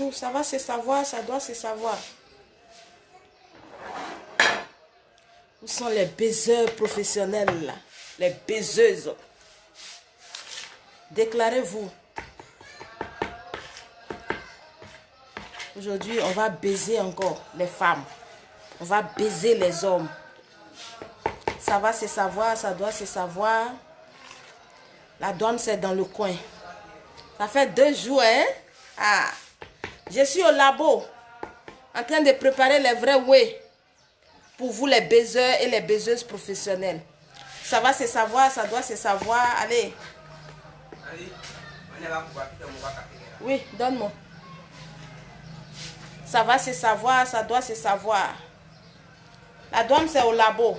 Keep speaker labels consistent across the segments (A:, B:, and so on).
A: vous. Ça va se savoir, ça doit se savoir. Où sont les baiseurs professionnels là? Les baiseuses. Déclarez-vous. Aujourd'hui, on va baiser encore les femmes. On va baiser les hommes. Ça va se savoir, ça doit se savoir. La douane, c'est dans le coin. Ça fait 2 jours, hein? Ah, je suis au labo, en train de préparer les vrais whey pour vous, les baiseurs et les baiseuses professionnelles. Ça va se savoir, ça doit se savoir. Allez. Oui, donne-moi. Ça va se savoir, ça doit se savoir. La douane, c'est au labo.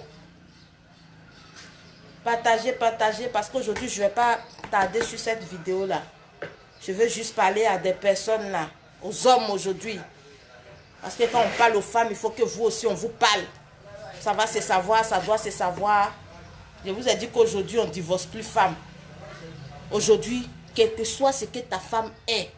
A: Partagez, partagez, parce qu'aujourd'hui, je ne vais pas tarder sur cette vidéo-là. Je veux juste parler à des personnes là, aux hommes aujourd'hui. Parce que quand on parle aux femmes, il faut que vous aussi, on vous parle. Ça va se savoir, ça doit se savoir. Je vous ai dit qu'aujourd'hui, on ne divorce plus femme. Aujourd'hui, quel que soit ce que ta femme est,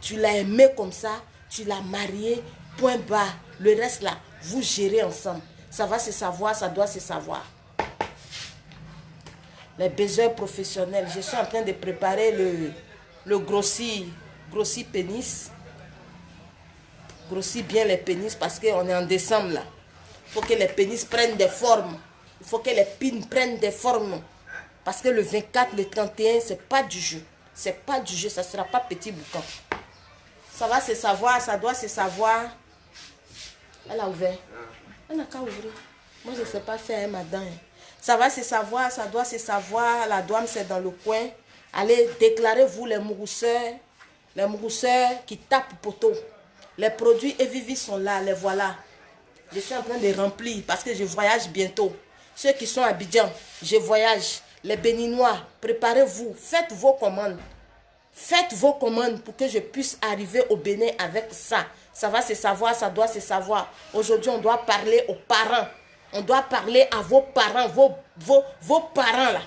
A: tu l'as aimée comme ça, tu l'as mariée, point bas. Le reste là, vous gérez ensemble. Ça va se savoir, ça doit se savoir. Les baiseurs professionnels, je suis en train de préparer le grossi pénis. Grossis bien les pénis parce qu'on est en décembre là. Il faut que les pénis prennent des formes. Il faut que les pins prennent des formes. Parce que le 24, le 31, c'est pas du jeu. C'est pas du jeu, ça ne sera pas petit boucan. Ça va se savoir, ça doit se savoir. Elle a ouvert. Elle n'a qu'à ouvrir. Moi, je ne sais pas faire, madame. Ça va se savoir, ça doit se savoir. La douane, c'est dans le coin. Allez, déclarez-vous les mourousseurs qui tapent poteau. Les produits Evivi sont là, les voilà. Je suis en train de remplir parce que je voyage bientôt. Ceux qui sont à Abidjan, je voyage. Les Béninois, préparez-vous, faites vos commandes. Faites vos commandes pour que je puisse arriver au Bénin avec ça. Ça va se savoir, ça doit se savoir. Aujourd'hui, on doit parler aux parents. On doit parler à vos parents, vos parents là.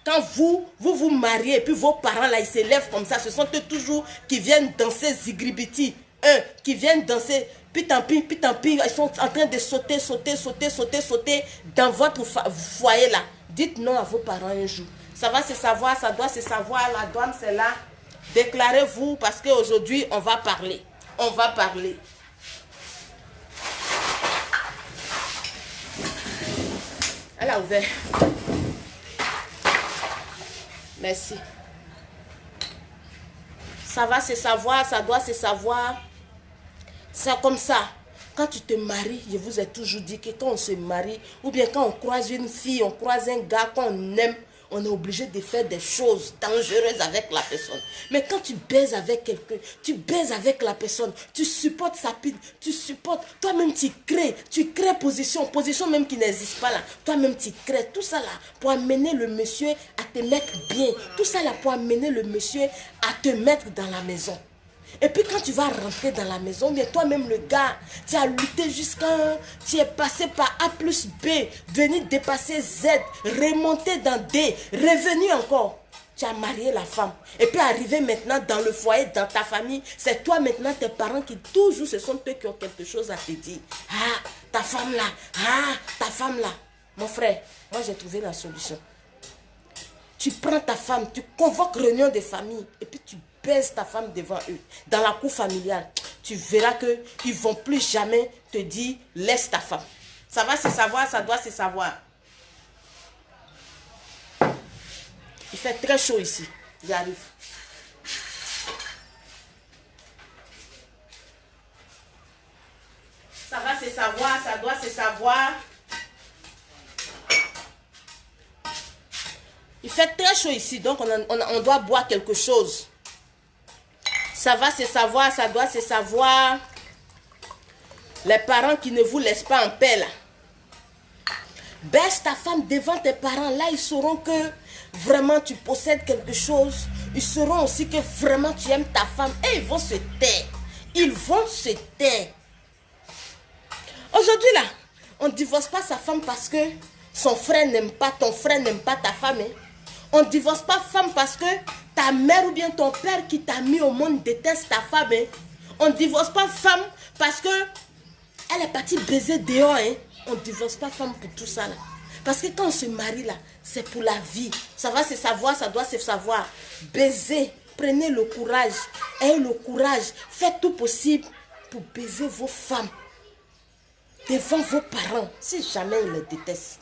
A: Quand vous mariez et puis vos parents là, ils se lèvent comme ça, ce sont eux toujours qui viennent danser zigribiti. Eux qui viennent danser, puis tant pis, ils sont en train de sauter dans votre foyer là. Dites non à vos parents un jour. Ça va se savoir, ça doit se savoir, la douane c'est là. Déclarez-vous parce qu'aujourd'hui on va parler. On va parler. Elle a ouvert. Merci. Ça va se savoir, ça doit se savoir. C'est comme ça. Quand tu te maries, je vous ai toujours dit que quand on se marie, ou bien quand on croise une fille, on croise un gars qu'on aime, on est obligé de faire des choses dangereuses avec la personne. Mais quand tu baises avec quelqu'un, tu baises avec la personne, tu supportes sa pile, tu supportes, toi-même tu crées position même qui n'existe pas là. Toi-même tu crées tout ça là pour amener le monsieur à te mettre bien. Tout ça là pour amener le monsieur à te mettre dans la maison. Et puis quand tu vas rentrer dans la maison, bien toi-même le gars, tu as lutté jusqu'à... Tu es passé par A plus B, venu dépasser Z, remonter dans D, revenu encore. Tu as marié la femme. Et puis arrivé maintenant dans le foyer, dans ta famille, c'est toi maintenant, tes parents qui toujours, ce sont eux qui ont quelque chose à te dire. Ah, ta femme là, ah, ta femme là. Mon frère, moi j'ai trouvé la solution. Tu prends ta femme, tu convoques réunion de famille et puis tu baises ta femme devant eux, dans la cour familiale. Tu verras qu'ils ne vont plus jamais te dire laisse ta femme. Ça va se savoir, ça doit se savoir. Il fait très chaud ici. J'arrive. Ça va se savoir, ça doit se savoir. Il fait très chaud ici, donc on doit boire quelque chose. Ça va se savoir, ça doit se savoir. Les parents qui ne vous laissent pas en paix là. Baisse ta femme devant tes parents. Là, ils sauront que vraiment tu possèdes quelque chose. Ils sauront aussi que vraiment tu aimes ta femme. Et ils vont se taire. Ils vont se taire. Aujourd'hui là, on ne divorce pas sa femme parce que son frère n'aime pas, ton frère n'aime pas ta femme. Hein. On ne divorce pas femme parce que ta mère ou bien ton père qui t'a mis au monde déteste ta femme. Hein. On ne divorce pas femme parce que elle est partie baiser dehors. Hein. On ne divorce pas femme pour tout ça. Là. Parce que quand on se marie là, c'est pour la vie. Ça va se savoir, ça doit se savoir. Baiser, prenez le courage. Ayez le courage. Faites tout possible pour baiser vos femmes. Devant vos parents. Si jamais ils les détestent.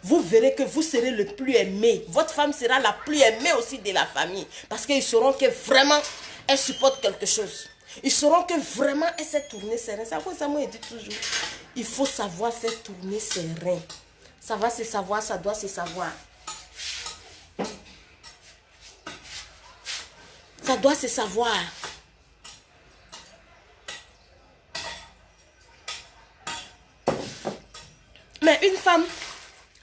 A: Vous verrez que vous serez le plus aimé. Votre femme sera la plus aimée aussi de la famille. Parce qu'ils sauront que vraiment, elle supporte quelque chose. Ils sauront que vraiment, elle sait tourner ses reins. C'est quoi ça, moi, je dis toujours. Il faut savoir faire tourner ses reins. Ça va se savoir, ça doit se savoir. Ça doit se savoir. Mais une femme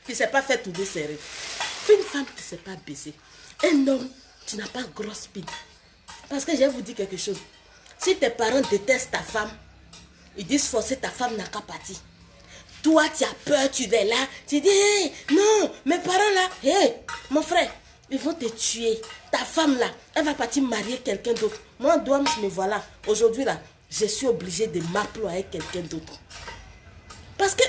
A: qui ne sait pas faire tourner ses reins, une femme qui ne sait pas baiser, un homme qui n'a pas grosse pine. Parce que je vais vous dire quelque chose. Si tes parents détestent ta femme, ils disent forcer ta femme n'a qu'à partir. Toi, tu as peur, tu es là, tu dis, hey, non, mes parents là, hey, mon frère, ils vont te tuer. Ta femme là, elle va partir marier quelqu'un d'autre. Moi, Douams, me voilà. Aujourd'hui là, je suis obligée de m'employer quelqu'un d'autre. Parce que,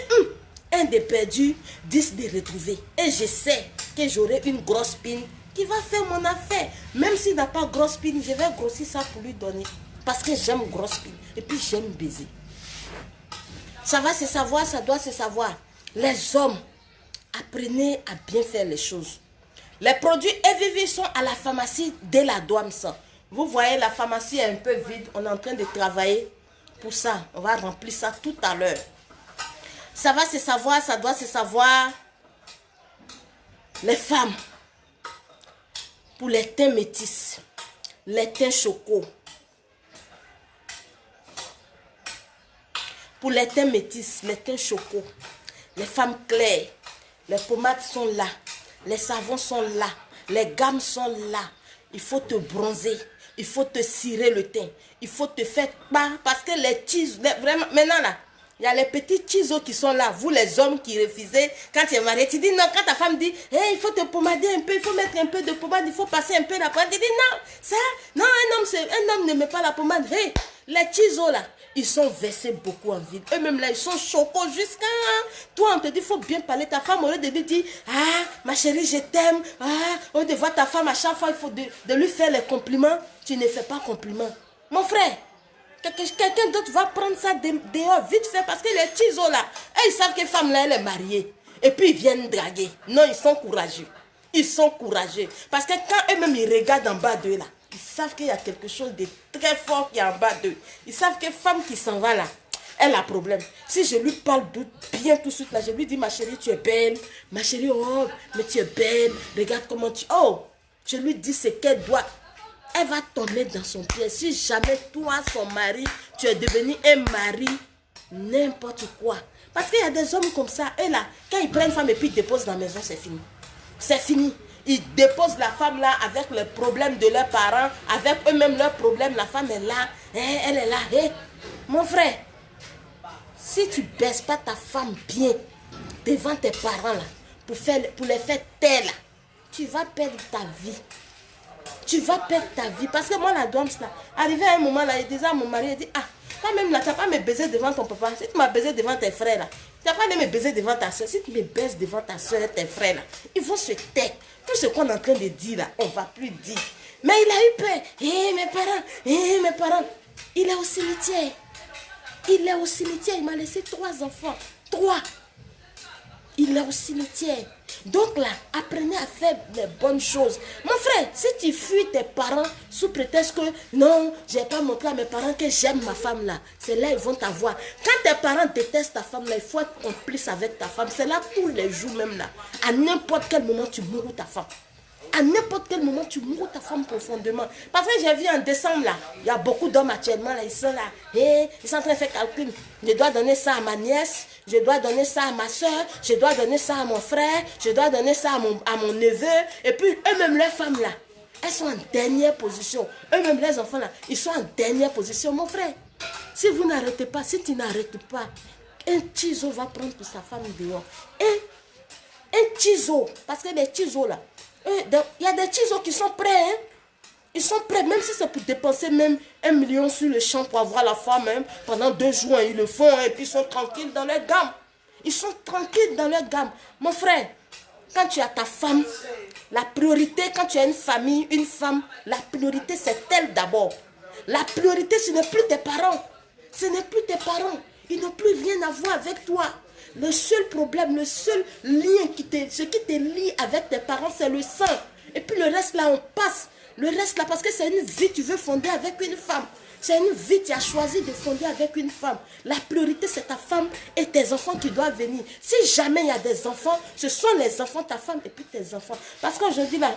A: un des perdus, 10 de retrouver. Et je sais que j'aurai une grosse pine qui va faire mon affaire. Même s'il n'a pas grosse pine, je vais grossir ça pour lui donner. Parce que j'aime grosse pine. Et puis j'aime baiser. Ça va se savoir, ça doit se savoir. Les hommes, apprenez à bien faire les choses. Les produits EVV sont à la pharmacie de la Douams. Vous voyez, la pharmacie est un peu vide. On est en train de travailler pour ça. On va remplir ça tout à l'heure. Ça va se savoir, ça doit se savoir. Les femmes, pour les teints métis, les teints chocos. Pour les teints métis, les teints chocos, les femmes claires, les pommades sont là, les savons sont là, les gammes sont là. Il faut te bronzer, il faut te cirer le teint, il faut te faire pas parce que les ciseaux, vraiment, maintenant là, il y a les petits ciseaux qui sont là. Vous les hommes qui refusez, quand tu es marié, tu dis non, quand ta femme dit, hey, il faut te pommader un peu, il faut mettre un peu de pommade, il faut passer un peu la pommade, tu dis non, ça, non, un homme ne met pas la pommade, hey, les ciseaux là. Ils sont versés beaucoup en vide. Eux-mêmes là, ils sont choqués jusqu'à... Toi, on te dit, il faut bien parler. Ta femme, au lieu de lui dire, ah, ma chérie, je t'aime. Ah, au lieu de voir ta femme à chaque fois, il faut de lui faire les compliments. Tu ne fais pas compliments. Mon frère, quelqu'un d'autre va prendre ça dehors vite fait parce que les ciseaux là, ils savent que femme là, elle est mariée. Et puis, ils viennent draguer. Non, ils sont courageux. Ils sont courageux. Parce que quand eux-mêmes, ils regardent en bas d'eux là, ils savent qu'il y a quelque chose de très fort qui est en bas d'eux. Ils savent que femme qui s'en va là, elle a problème. Si je lui parle bien tout de suite là, je lui dis, ma chérie, tu es belle. Ma chérie, oh, mais tu es belle. Regarde comment tu... Oh, je lui dis ce qu'elle doit. Elle va tomber dans son pied. Si jamais toi, son mari, tu es devenu un mari, n'importe quoi. Parce qu'il y a des hommes comme ça. Et là, quand ils prennent femme et puis ils déposent dans la maison, c'est fini. C'est fini. Ils déposent la femme là avec les problèmes de leurs parents, avec eux-mêmes leurs problèmes. La femme est là, elle est là. Hey, mon frère, si tu ne baisses pas ta femme bien devant tes parents là, pour les faire taire là, tu vas perdre ta vie. Tu vas perdre ta vie. Parce que moi, la Douams là, arrivé à un moment là, il disait à mon mari, il dit, ah, toi-même là, tu n'as pas me baiser devant ton papa. Si tu m'as baisé devant tes frères là, tu n'as pas de me baiser devant ta soeur. Si tu me baises devant ta soeur et tes frères là, ils vont se taire. Tout ce qu'on est en train de dire là, on ne va plus dire. Mais il a eu peur. Mes parents. Il est au cimetière. Il est au cimetière. Il m'a laissé 3 enfants. 3. Il est au cimetière. Donc là, apprenez à faire les bonnes choses. Mon frère, si tu fuis tes parents sous prétexte que non, je n'ai pas montré à mes parents que j'aime ma femme là, c'est là ils vont t'avoir. Quand tes parents détestent ta femme là, il faut être complice avec ta femme. C'est là tous les jours même là. À n'importe quel moment, tu mourras ta femme. À n'importe quel moment, tu mourras ta femme profondément. Parce que j'ai vu en décembre là, il y a beaucoup d'hommes actuellement là, ils sont là. Hey, ils sont en train de faire calcul. Je dois donner ça à ma nièce, je dois donner ça à ma soeur, je dois donner ça à mon frère, je dois donner ça à mon neveu. Et puis eux-mêmes, les femmes là, elles sont en dernière position. Eux-mêmes, les enfants là, ils sont en dernière position. Mon frère, si vous n'arrêtez pas, si tu n'arrêtes pas, un ciseau va prendre pour sa femme dehors. Un ciseau, parce que les ciseaux là, il y a des ciseaux qui sont prêts. Hein? Ils sont prêts, même si c'est pour dépenser même 1 million sur le champ pour avoir la femme, même pendant 2 jours, ils le font, et puis ils sont tranquilles dans leur gamme. Ils sont tranquilles dans leur gamme. Mon frère, quand tu as ta femme, la priorité, quand tu as une famille, une femme, la priorité c'est elle d'abord. La priorité, ce n'est plus tes parents. Ce n'est plus tes parents. Ils n'ont plus rien à voir avec toi. Le seul problème, le seul lien, ce qui te lie avec tes parents, c'est le sang. Et puis le reste là, on passe. Le reste là, parce que c'est une vie que tu veux fonder avec une femme. C'est une vie que tu as choisi de fonder avec une femme. La priorité, c'est ta femme et tes enfants qui doivent venir. Si jamais il y a des enfants, ce sont les enfants, ta femme et puis tes enfants. Parce qu'aujourd'hui là,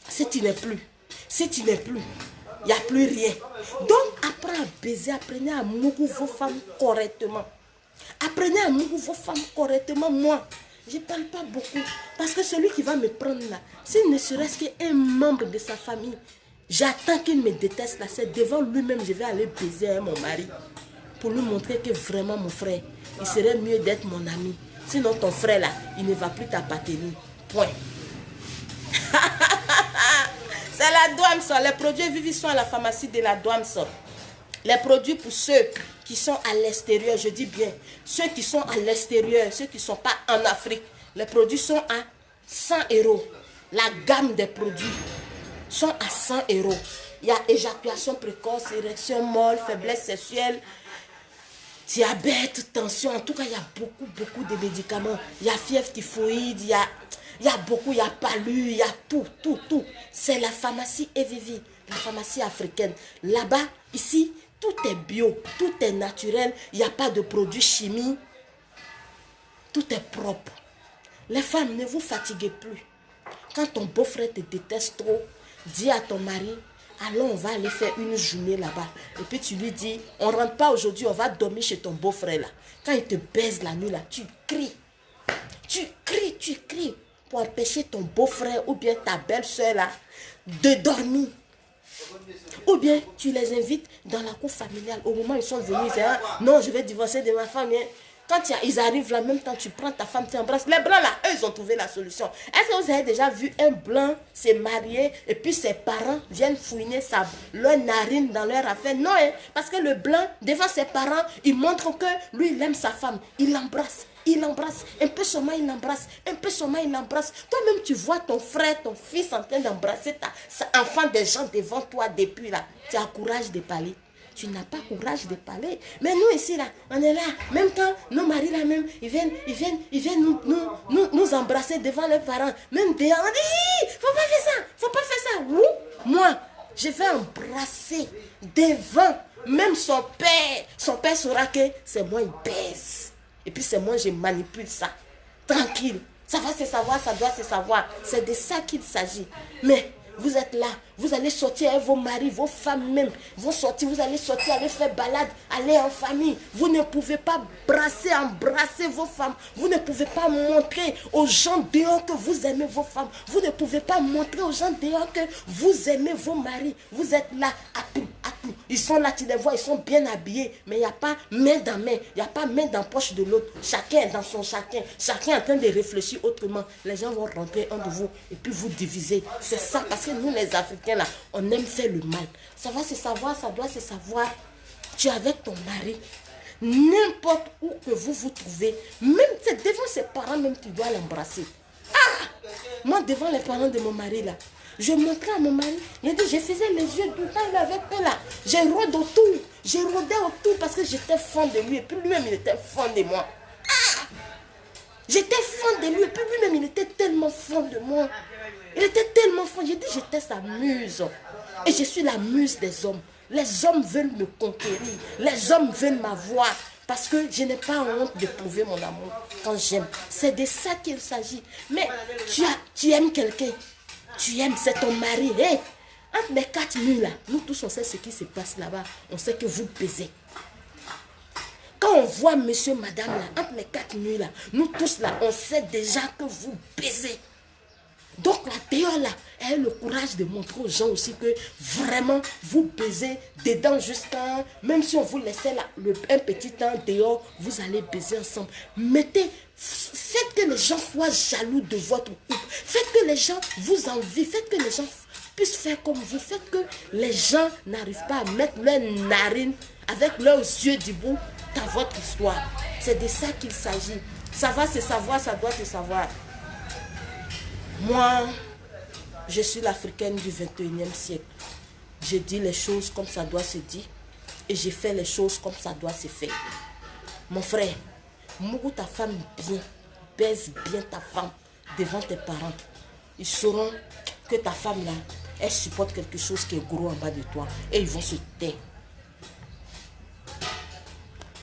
A: si tu n'es plus, il n'y a plus rien. Donc, apprenez à baiser, apprenez à mourir vos femmes correctement. Apprenez à mourir vos femmes correctement. Moi, je ne parle pas beaucoup. Parce que celui qui va me prendre là, s'il ne serait-ce qu'un membre de sa famille, j'attends qu'il me déteste là. C'est devant lui-même, je vais aller baiser mon mari. Pour lui montrer que vraiment mon frère, il serait mieux d'être mon ami. Sinon ton frère là, il ne va plus t'appartenir. Point. C'est la Douamson. Les produits Vivi sont à la pharmacie de la Douamson. Les produits pour ceux qui sont à l'extérieur, je dis bien, ceux qui sont à l'extérieur, ceux qui ne sont pas en Afrique, les produits sont à 100 €. La gamme des produits sont à 100 €. Il y a éjaculation précoce, érection molle, faiblesse sexuelle, diabète, tension. En tout cas, il y a beaucoup de médicaments. Il y a fièvre typhoïde, il y a beaucoup, il y a palu, il y a tout. C'est la pharmacie Evivi, la pharmacie africaine. Là-bas, ici, tout est bio, tout est naturel. Il n'y a pas de produits chimiques. Tout est propre. Les femmes, ne vous fatiguez plus. Quand ton beau-frère te déteste trop, dis à ton mari, allons, on va aller faire une journée là-bas. Et puis tu lui dis, on ne rentre pas aujourd'hui, on va dormir chez ton beau-frère là. Quand il te baise la nuit là, tu cries. Tu cries pour empêcher ton beau-frère ou bien ta belle-soeur là de dormir. Ou bien tu les invites dans la cour familiale. Au moment où ils sont venus, ils disent, non, je vais divorcer de ma femme. Quand ils arrivent là, en même temps, tu prends ta femme, tu embrasses. Les blancs là, eux, ils ont trouvé la solution. Est-ce que vous avez déjà vu un blanc se marier et puis ses parents viennent fouiner leur narine dans leur affaire? Non, parce que le blanc, devant ses parents, il montre que lui, il aime sa femme. Il l'embrasse. Un peu seulement il l'embrasse, Toi-même, tu vois ton frère, ton fils en train d'embrasser ta enfant des gens devant toi depuis là. Tu as courage de parler. Tu n'as pas courage de parler. Mais nous ici là, on est là. Même quand nos maris là même, ils viennent nous embrasser devant leurs parents. Même dehors, on dit, faut pas faire ça. Où? Moi, je vais embrasser devant même son père. Son père saura que c'est moi, il baise. Et puis c'est moi, je manipule ça. Tranquille. Ça va se savoir, ça doit se savoir. C'est de ça qu'il s'agit. Mais vous êtes là, vous allez sortir avec vos maris, vos femmes même vont sortir, vous allez sortir, aller faire balade, aller en famille. Vous ne pouvez pas embrasser vos femmes. Vous ne pouvez pas montrer aux gens dehors que vous aimez vos femmes. Vous ne pouvez pas montrer aux gens dehors que vous aimez vos maris. Vous êtes là, à tout. Ils sont là, tu les vois, ils sont bien habillés. Mais il n'y a pas main dans main, il n'y a pas main dans la poche de l'autre. Chacun est dans son chacun. Chacun est en train de réfléchir autrement. Les gens vont rentrer entre vous et puis vous diviser. C'est ça, parce que nous les Africains là, on aime faire le mal. Ça va se savoir, ça doit se savoir. Tu es avec ton mari, n'importe où que vous vous trouvez, même devant ses parents, même tu dois l'embrasser. Moi devant les parents de mon mari là, je montrais à mon mari, je faisais les yeux tout le temps avec eux là. Je rôdais autour parce que j'étais fan de lui et puis lui-même il était fan de moi. J'étais fan de lui et puis lui-même il était tellement fan de moi. Il était tellement fan. J'ai dit j'étais sa muse. Et je suis la muse des hommes. Les hommes veulent me conquérir. Les hommes veulent m'avoir. Parce que je n'ai pas honte de prouver mon amour quand j'aime. C'est de ça qu'il s'agit. Mais tu aimes quelqu'un. Tu aimes, c'est ton mari. Hey, entre les 4 murs là, nous tous on sait ce qui se passe là-bas. On sait que vous baisez. Quand on voit monsieur, madame là, entre les 4 murs là, nous tous là, on sait déjà que vous baisez. Donc la dehors là, elle a le courage de montrer aux gens aussi que vraiment vous baisez dedans jusqu'à, même si on vous laissait là, un petit temps dehors, vous allez baiser ensemble. Faites que les gens soient jaloux de votre couple. Faites que les gens vous envient. Faites que les gens puissent faire comme vous. Faites que les gens n'arrivent pas à mettre leurs narines avec leurs yeux du bout dans votre histoire. C'est de ça qu'il s'agit. Savoir, c'est savoir, ça doit te savoir. Moi, je suis l'Africaine du 21e siècle. Je dis les choses comme ça doit se dire et je fais les choses comme ça doit se faire. Mon frère, mourou ta femme bien, baise bien ta femme devant tes parents. Ils sauront que ta femme là, elle supporte quelque chose qui est gros en bas de toi et ils vont se taire.